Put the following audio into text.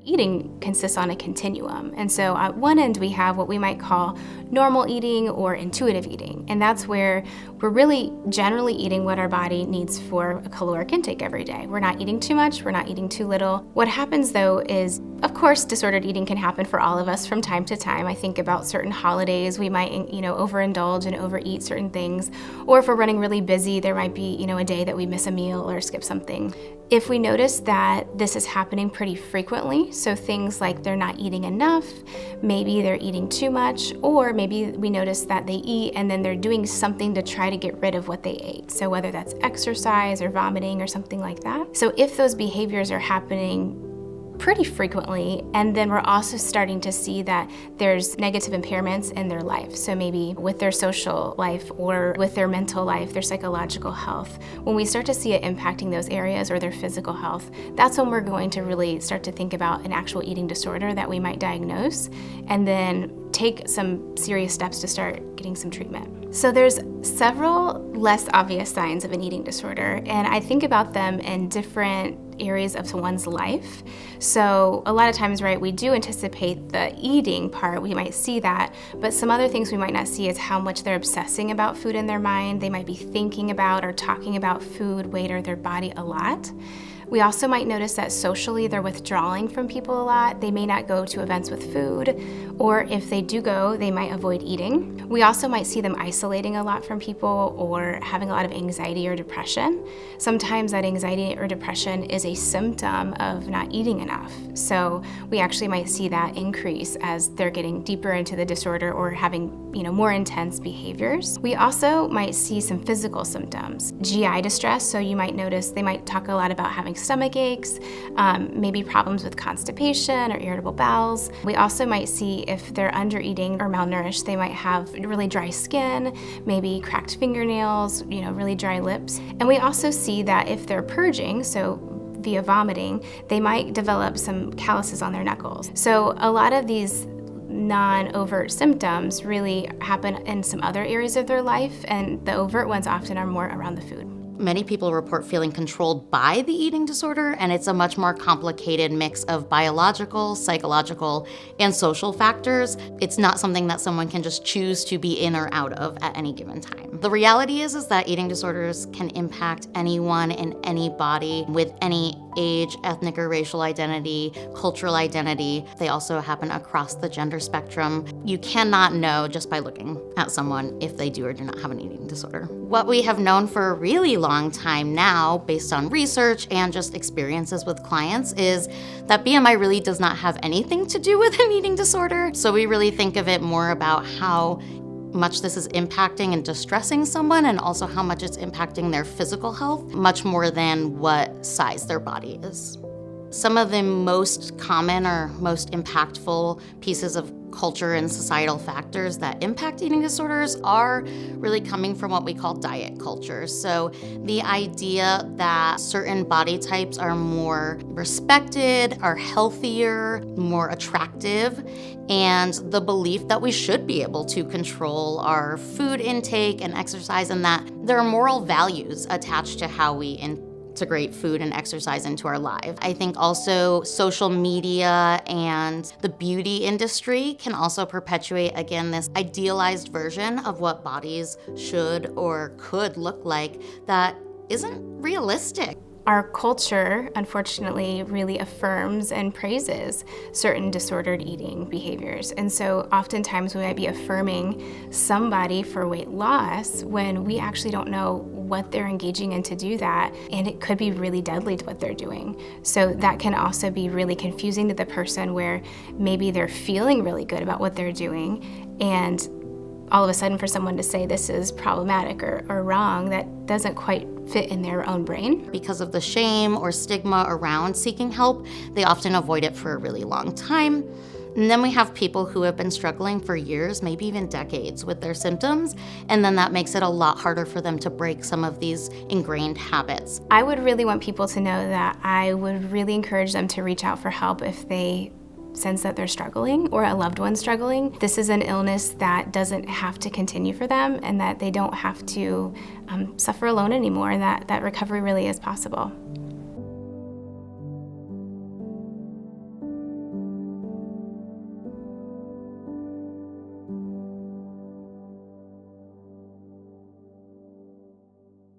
eating consists on a continuum. And so at one end, we have what we might call normal eating or intuitive eating. And that's where we're really generally eating what our body needs for a caloric intake every day. We're not eating too much, we're not eating too little. What happens though is, of course, disordered eating can happen for all of us from time to time. I think about certain holidays, we might, overindulge and overeat certain things. Or if we're running really busy, there might be, a day that we miss a meal or skip something. If we notice that this is happening pretty frequently, so things like they're not eating enough, maybe they're eating too much, or maybe we notice that they eat and then they're doing something to try to get rid of what they ate. So whether that's exercise or vomiting or something like that. So if those behaviors are happening pretty frequently, and then we're also starting to see that there's negative impairments in their life. So maybe with their social life or with their mental life, their psychological health. When we start to see it impacting those areas or their physical health, that's when we're going to really start to think about an actual eating disorder that we might diagnose and then take some serious steps to start getting some treatment. So there's several less obvious signs of an eating disorder, and I think about them in different areas of one's life. So a lot of times, right, we do anticipate the eating part, we might see that, but some other things we might not see is how much they're obsessing about food in their mind. They might be thinking about or talking about food, weight, or their body a lot. We also might notice that socially they're withdrawing from people a lot. They may not go to events with food, or if they do go, they might avoid eating. We also might see them isolating a lot from people or having a lot of anxiety or depression. Sometimes that anxiety or depression is a symptom of not eating enough. So we actually might see that increase as they're getting deeper into the disorder or having, more intense behaviors. We also might see some physical symptoms. GI distress, so you might notice they might talk a lot about having stomach aches, maybe problems with constipation or irritable bowels. We also might see if they're under eating or malnourished, they might have really dry skin, maybe cracked fingernails, really dry lips. And we also see that if they're purging, so via vomiting, they might develop some calluses on their knuckles. So a lot of these non-overt symptoms really happen in some other areas of their life, and the overt ones often are more around the food. Many people report feeling controlled by the eating disorder, and it's a much more complicated mix of biological, psychological, and social factors. It's not something that someone can just choose to be in or out of at any given time. The reality is that eating disorders can impact anyone in any body with any age, ethnic or racial identity, cultural identity. They also happen across the gender spectrum. You cannot know just by looking at someone if they do or do not have an eating disorder. What we have known for a really long time now, based on research and just experiences with clients, is that BMI really does not have anything to do with an eating disorder. So we really think of it more about how much this is impacting and distressing someone, and also how much it's impacting their physical health, much more than what size their body is. Some of the most common or most impactful pieces of culture and societal factors that impact eating disorders are really coming from what we call diet culture. So the idea that certain body types are more respected, are healthier, more attractive, and the belief that we should be able to control our food intake and exercise, and that there are moral values attached to how we integrate food and exercise into our lives. I think also social media and the beauty industry can also perpetuate, again, this idealized version of what bodies should or could look like that isn't realistic. Our culture, unfortunately, really affirms and praises certain disordered eating behaviors. And so oftentimes we might be affirming somebody for weight loss when we actually don't know what they're engaging in to do that, and it could be really deadly to what they're doing. So that can also be really confusing to the person, where maybe they're feeling really good about what they're doing, and all of a sudden for someone to say this is problematic or wrong, that doesn't quite fit in their own brain. Because of the shame or stigma around seeking help, they often avoid it for a really long time. And then we have people who have been struggling for years, maybe even decades, with their symptoms, and then that makes it a lot harder for them to break some of these ingrained habits. I would really want people to know that I would really encourage them to reach out for help if they sense that they're struggling or a loved one struggling. This is an illness that doesn't have to continue for them, and that they don't have to suffer alone anymore, and that recovery really is possible.